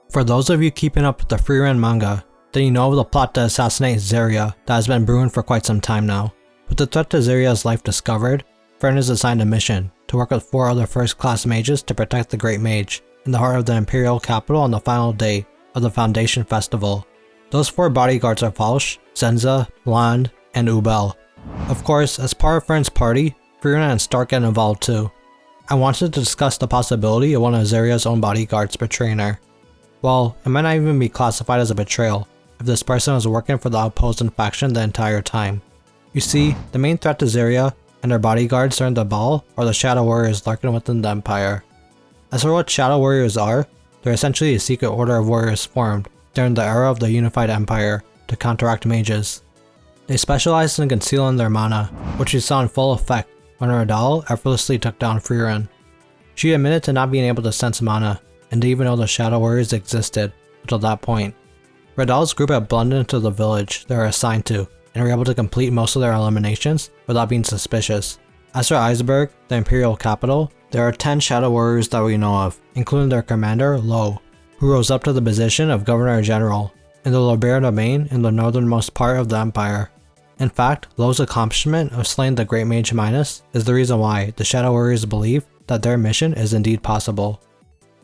For those of you keeping up with the Frieren manga, then you know of the plot to assassinate Serie that has been brewing for quite some time now. With the threat to Serie's life discovered, Frieren is assigned a mission to work with 4 other first-class mages to protect the Great Mage in the heart of the Imperial capital on the final day of the Foundation Festival. Those 4 bodyguards are Falsch, Zenza, Land, and Ubel. Of course, as part of Frieren's party, Frieren and Stark get involved too. I wanted to discuss the possibility of one of Serie's own bodyguards betraying her. Well, it might not even be classified as a betrayal if this person was working for the opposing faction the entire time. You see, the main threat to Serie and their bodyguards during the ball are the Shadow Warriors lurking within the Empire. As for what Shadow Warriors are, they're essentially a secret order of warriors formed during the era of the Unified Empire to counteract mages. They specialized in concealing their mana, which we saw in full effect when Radal effortlessly took down Frieren. She admitted to not being able to sense mana, and didn't even know the Shadow Warriors existed until that point. Radal's group had blended into the village they were assigned to, and were able to complete most of their eliminations without being suspicious. As for Iceberg, the Imperial capital, there are 10 Shadow Warriors that we know of, including their commander, Lo, who rose up to the position of Governor General in the Lobear domain in the northernmost part of the Empire. In fact, Lo's accomplishment of slaying the Great Mage Minus is the reason why the Shadow Warriors believe that their mission is indeed possible.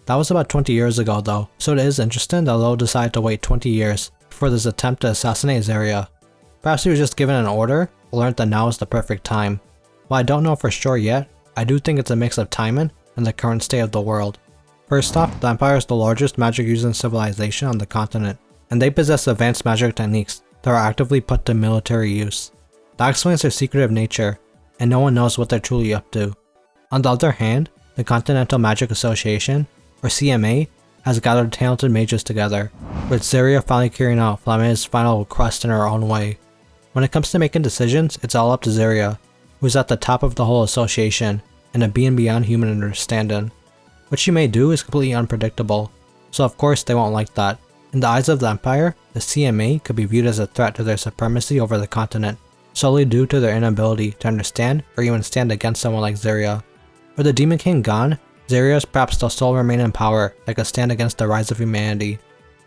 That was about 20 years ago though, so it is interesting that Lo decided to wait 20 years before this attempt to assassinate Serie. Perhaps he was just given an order, or learned that now is the perfect time. While I don't know for sure yet, I do think it's a mix of timing and the current state of the world. First off, the Empire is the largest magic using civilization on the continent, and they possess advanced magic techniques that are actively put to military use. That explains their secretive nature, and no one knows what they're truly up to. On the other hand, the Continental Magic Association, or CMA, has gathered talented mages together, with Serie finally carrying out Flame's final quest in her own way. When it comes to making decisions, it's all up to Serie, who's at the top of the whole association and a being beyond human understanding. What she may do is completely unpredictable, so of course they won't like that. In the eyes of the Empire, the CMA could be viewed as a threat to their supremacy over the continent, solely due to their inability to understand or even stand against someone like Serie. With the Demon King gone, Serie perhaps they'll still remain in power that could stand against the rise of humanity,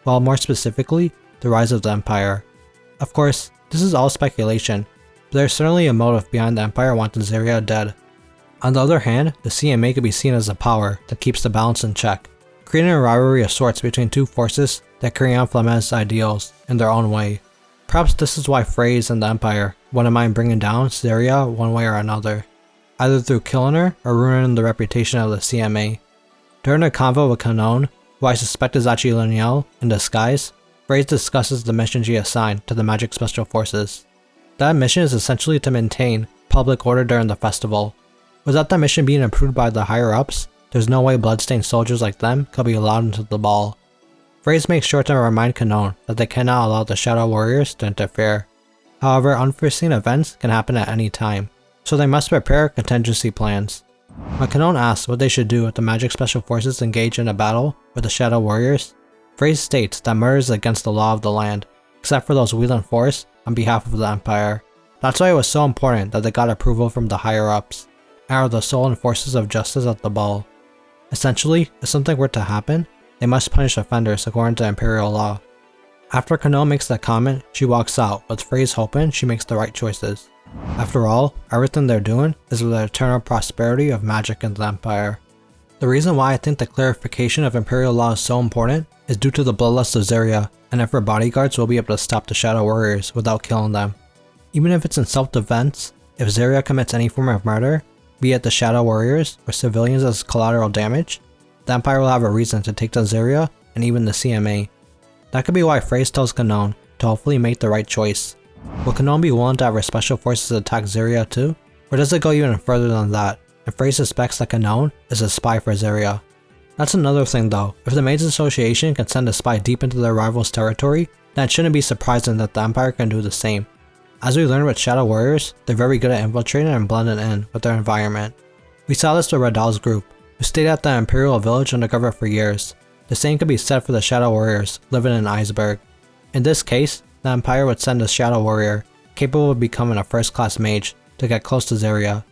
while more specifically, the rise of the Empire. Of course, this is all speculation, but there's certainly a motive behind the Empire wanting Serie dead. On the other hand, the CMA could be seen as a power that keeps the balance in check, creating a rivalry of sorts between 2 forces that carry on Flame's ideals in their own way. Perhaps this is why Fraze and the Empire wouldn't mind bringing down Serie one way or another, either through killing her or ruining the reputation of the CMA. During a convo with Canon, who I suspect is actually Liniel in disguise, Fraze discusses the mission she assigned to the Magic Special Forces. That mission is essentially to maintain public order during the festival. Without that mission being approved by the higher-ups, there's no way bloodstained soldiers like them could be allowed into the ball. Fraze makes sure to remind Canon that they cannot allow the Shadow Warriors to interfere. However, unforeseen events can happen at any time, so they must prepare contingency plans. When Canon asks what they should do if the Magic Special Forces engage in a battle with the Shadow Warriors, Fraze states that murder is against the law of the land, except for those wielding force on behalf of the Empire. That's why it was so important that they got approval from the higher-ups, and are the sole enforcers of justice at the ball. Essentially, if something were to happen, they must punish offenders according to Imperial law. After Canon makes that comment, she walks out, with Fraze hoping she makes the right choices. After all, everything they're doing is for the eternal prosperity of magic in the Empire. The reason why I think the clarification of Imperial law is so important is due to the bloodlust of Serie, and if her bodyguards will be able to stop the Shadow Warriors without killing them. Even if it's in self-defense, if Serie commits any form of murder, be it the Shadow Warriors or civilians as collateral damage, the Empire will have a reason to take down Serie and even the CMA. That could be why Fraze tells Canon to hopefully make the right choice. Will Canon be willing to have her special forces attack Serie too? Or does it go even further than that, and Fraze suspects that Canon is a spy for Serie? That's another thing though, if the Maids Association can send a spy deep into their rival's territory, then it shouldn't be surprising that the Empire can do the same. As we learned with Shadow Warriors, they're very good at infiltrating and blending in with their environment. We saw this with Radal's group, who stayed at the Imperial village undercover for years. The same could be said for the Shadow Warriors living in Iceberg. In this case, the Empire would send a Shadow Warrior, capable of becoming a first-class mage, to get close to Serie.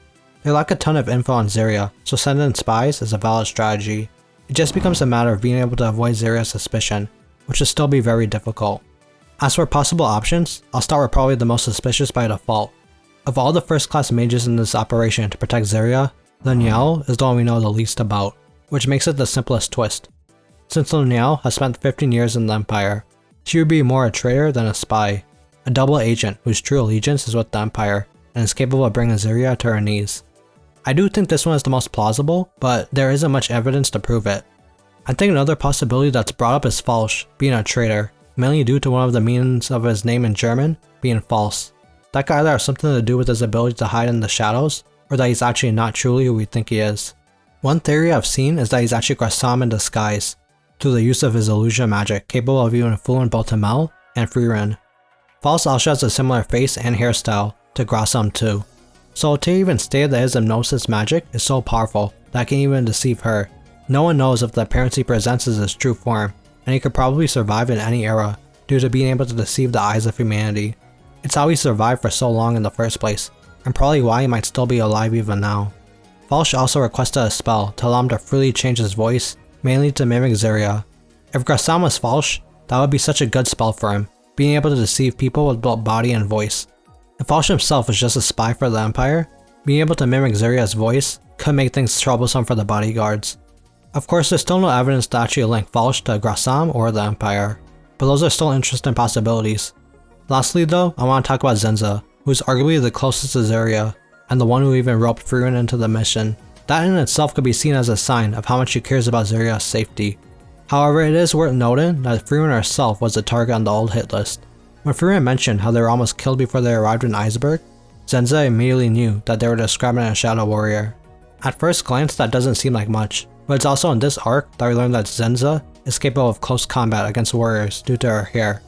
They lack a ton of info on Serie, so sending spies is a valid strategy. It just becomes a matter of being able to avoid Seria's suspicion, which will still be very difficult. As for possible options, I'll start with probably the most suspicious by default. Of all the first class mages in this operation to protect Serie, Leniel is the one we know the least about, which makes it the simplest twist. Since Leniel has spent 15 years in the Empire, she would be more a traitor than a spy, a double agent whose true allegiance is with the Empire and is capable of bringing Serie to her knees. I do think this one is the most plausible, but there isn't much evidence to prove it. I think another possibility that's brought up is Falsch being a traitor, mainly due to one of the meanings of his name in German being false. That could either have something to do with his ability to hide in the shadows, or that he's actually not truly who we think he is. One theory I've seen is that he's actually Grassam in disguise, through the use of his illusion magic capable of even fooling both Himmel and Frieren. Falsch also has a similar face and hairstyle to Grassam too. So to even state that his hypnosis magic is so powerful that it can even deceive her. No one knows if the appearance he presents is his true form, and he could probably survive in any era due to being able to deceive the eyes of humanity. It's how he survived for so long in the first place, and probably why he might still be alive even now. Falsch also requested a spell to allow him to freely change his voice, mainly to mimic Serie. If Grassam was Falsch, that would be such a good spell for him, being able to deceive people with both body and voice. If Falsch himself was just a spy for the Empire, being able to mimic Serie's voice could make things troublesome for the bodyguards. Of course, there's still no evidence to actually link Falsch to Grassam or the Empire, but those are still interesting possibilities. Lastly though, I want to talk about Zenza, who is arguably the closest to Serie, and the one who even roped Frieren into the mission. That in itself could be seen as a sign of how much she cares about Serie's safety. However, it is worth noting that Frieren herself was a target on the old hit list. When Frieren mentioned how they were almost killed before they arrived in Iceberg, Zenza immediately knew that they were describing a shadow warrior. At first glance that doesn't seem like much, but it's also in this arc that we learn that Zenza is capable of close combat against warriors due to her hair.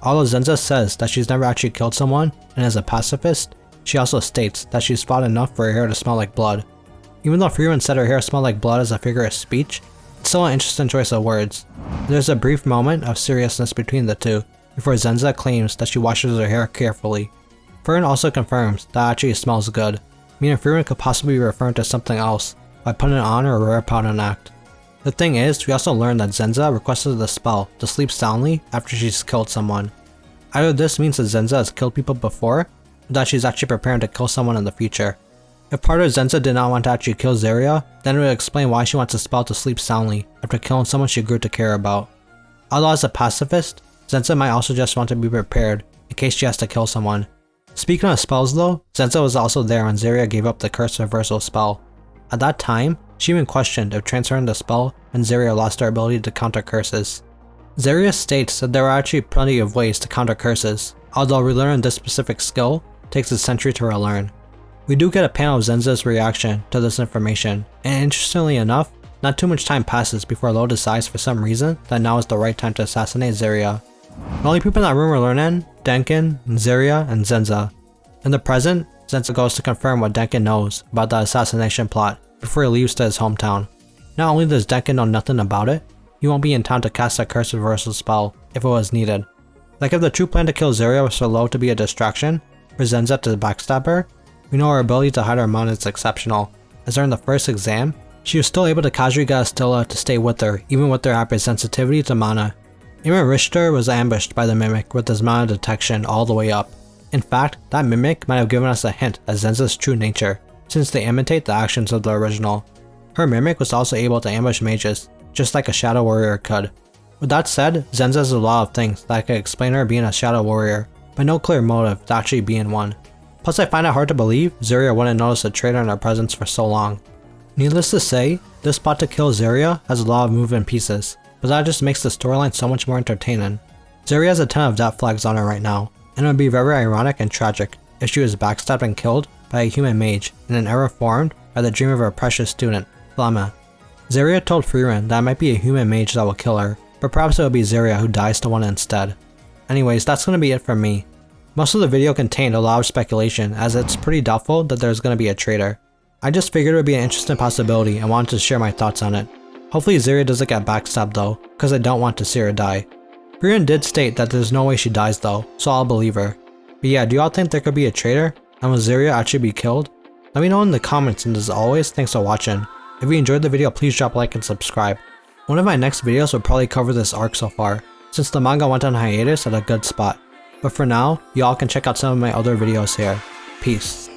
Although Zenza says that she's never actually killed someone and is a pacifist, she also states that she's fought enough for her hair to smell like blood. Even though Frieren said her hair smelled like blood as a figure of speech, it's still an interesting choice of words. There's a brief moment of seriousness between the two, before Zenza claims that she washes her hair carefully. Frieren also confirms that actually smells good, meaning Frieren could possibly be referring to something else by putting it on her rare powder act. The thing is, we also learned that Zenza requested the spell to sleep soundly after she's killed someone. Either this means that Zenza has killed people before, or that she's actually preparing to kill someone in the future. If part of Zenza did not want to actually kill Serie, then it would explain why she wants a spell to sleep soundly after killing someone she grew to care about. Although as a pacifist, Zenza might also just want to be prepared in case she has to kill someone. Speaking of spells though, Zenza was also there when Serie gave up the curse reversal spell. At that time, she even questioned if transferring the spell when Serie lost her ability to counter curses. Serie states that there are actually plenty of ways to counter curses, although relearning this specific skill takes a century to relearn. We do get a panel of Zenza's reaction to this information, and interestingly enough, not too much time passes before Lo decides for some reason that now is the right time to assassinate Serie. The only people in that room are learning Denken, Serie, and Zenza. In the present, Zenza goes to confirm what Denken knows about the assassination plot before he leaves to his hometown. Not only does Denken know nothing about it, he won't be in town to cast a curse reversal spell if it was needed. Like if the true plan to kill Serie was for Lo to be a distraction, for Zenza to backstab her, we know her ability to hide her mana is exceptional, as during the first exam, she was still able to casually get Astilla to stay with her even with their hypersensitivity to mana. Even Richter was ambushed by the Mimic with his mana detection all the way up. In fact, that Mimic might have given us a hint at Zenza's true nature, since they imitate the actions of the original. Her Mimic was also able to ambush mages, just like a Shadow Warrior could. With that said, Zenza has a lot of things that could explain her being a Shadow Warrior, but no clear motive to actually being one. Plus I find it hard to believe Serie wouldn't notice a traitor in her presence for so long. Needless to say, this plot to kill Serie has a lot of moving pieces, but that just makes the storyline so much more entertaining. Serie has a ton of death flags on her right now, and it would be very ironic and tragic if she was backstabbed and killed by a human mage in an era formed by the dream of her precious student, Flamma. Serie told Frieren that it might be a human mage that will kill her, but perhaps it will be Serie who dies to one instead. Anyways, that's going to be it from me. Most of the video contained a lot of speculation, as it's pretty doubtful that there's going to be a traitor. I just figured it would be an interesting possibility and wanted to share my thoughts on it. Hopefully Serie doesn't get backstabbed though, because I don't want to see her die. Frieren did state that there's no way she dies though, so I'll believe her. But yeah, do y'all think there could be a traitor? And will Serie actually be killed? Let me know in the comments, and as always, thanks for watching. If you enjoyed the video, please drop a like and subscribe. One of my next videos will probably cover this arc so far, since the manga went on hiatus at a good spot. But for now, y'all can check out some of my other videos here. Peace.